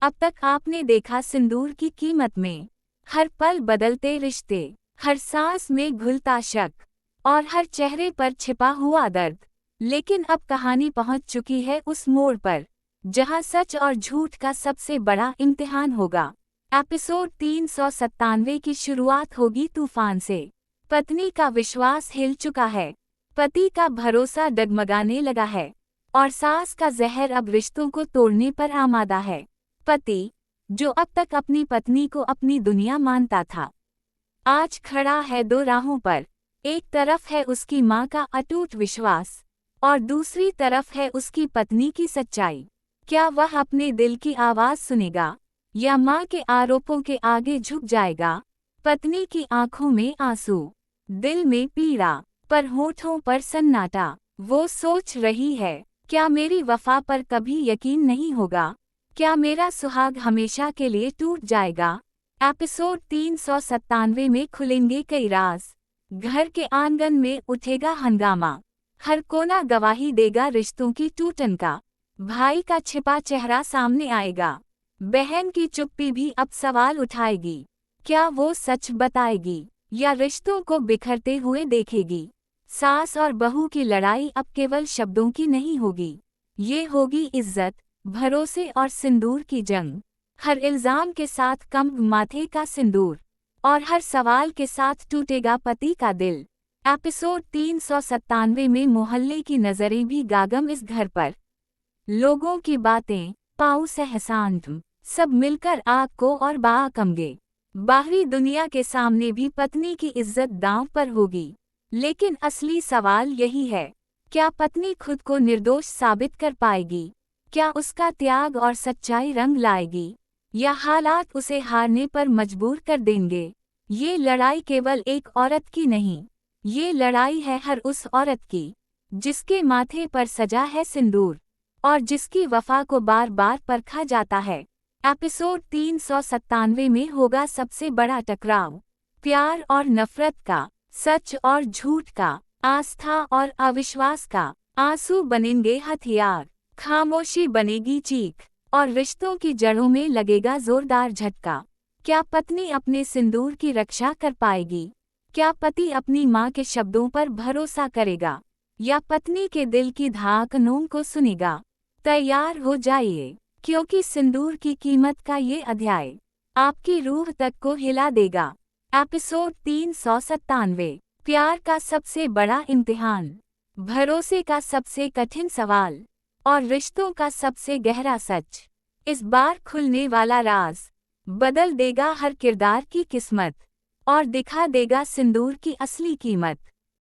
अब तक आपने देखा सिंदूर की कीमत में हर पल बदलते रिश्ते, हर सांस में घुलता शक और हर चेहरे पर छिपा हुआ दर्द। लेकिन अब कहानी पहुंच चुकी है उस मोड़ पर जहां सच और झूठ का सबसे बड़ा इम्तिहान होगा। एपिसोड 397 की शुरुआत होगी तूफान से। पत्नी का विश्वास हिल चुका है, पति का भरोसा डगमगाने लगा है और सास का जहर अब रिश्तों को तोड़ने पर आमादा है। पति, जो अब तक अपनी पत्नी को अपनी दुनिया मानता था, आज खड़ा है दो राहों पर। एक तरफ है उसकी माँ का अटूट विश्वास और दूसरी तरफ है उसकी पत्नी की सच्चाई। क्या वह अपने दिल की आवाज़ सुनेगा या माँ के आरोपों के आगे झुक जाएगा? पत्नी की आंखों में आंसू, दिल में पीड़ा, पर होठों पर सन्नाटा। वो सोच रही है, क्या मेरी वफा पर कभी यकीन नहीं होगा? क्या मेरा सुहाग हमेशा के लिए टूट जाएगा? एपिसोड 397 में खुलेंगे कई राज। घर के आंगन में उठेगा हंगामा, हर कोना गवाही देगा रिश्तों की टूटन का। भाई का छिपा चेहरा सामने आएगा, बहन की चुप्पी भी अब सवाल उठाएगी। क्या वो सच बताएगी या रिश्तों को बिखरते हुए देखेगी? सास और बहू की लड़ाई अब केवल शब्दों की नहीं होगी, ये होगी इज्जत, भरोसे और सिंदूर की जंग। हर इल्जाम के साथ कम माथे का सिंदूर और हर सवाल के साथ टूटेगा पति का दिल। एपिसोड 397 में मोहल्ले की नजरें भी गागम इस घर पर। लोगों की बातें, पाऊ सहसान, सब मिलकर आग को और बहा कमगे। बाहरी दुनिया के सामने भी पत्नी की इज्जत दांव पर होगी, लेकिन असली सवाल यही है, क्या पत्नी खुद को निर्दोष साबित कर पाएगी? क्या उसका त्याग और सच्चाई रंग लाएगी या हालात उसे हारने पर मजबूर कर देंगे? ये लड़ाई केवल एक औरत की नहीं, ये लड़ाई है हर उस औरत की जिसके माथे पर सजा है सिंदूर और जिसकी वफा को बार बार परखा जाता है। एपिसोड 397 में होगा सबसे बड़ा टकराव, प्यार और नफरत का, सच और झूठ का, आस्था और अविश्वास का। आंसू बनेंगे हथियार, खामोशी बनेगी चीख और रिश्तों की जड़ों में लगेगा जोरदार झटका। क्या पत्नी अपने सिंदूर की रक्षा कर पाएगी? क्या पति अपनी माँ के शब्दों पर भरोसा करेगा या पत्नी के दिल की धड़कनों को सुनेगा? तैयार हो जाइए, क्योंकि सिंदूर की कीमत का ये अध्याय आपकी रूह तक को हिला देगा। एपिसोड 397, प्यार का सबसे बड़ा इम्तिहान, भरोसे का सबसे कठिन सवाल और रिश्तों का सबसे गहरा सच। इस बार खुलने वाला राज बदल देगा हर किरदार की किस्मत और दिखा देगा सिंदूर की असली कीमत।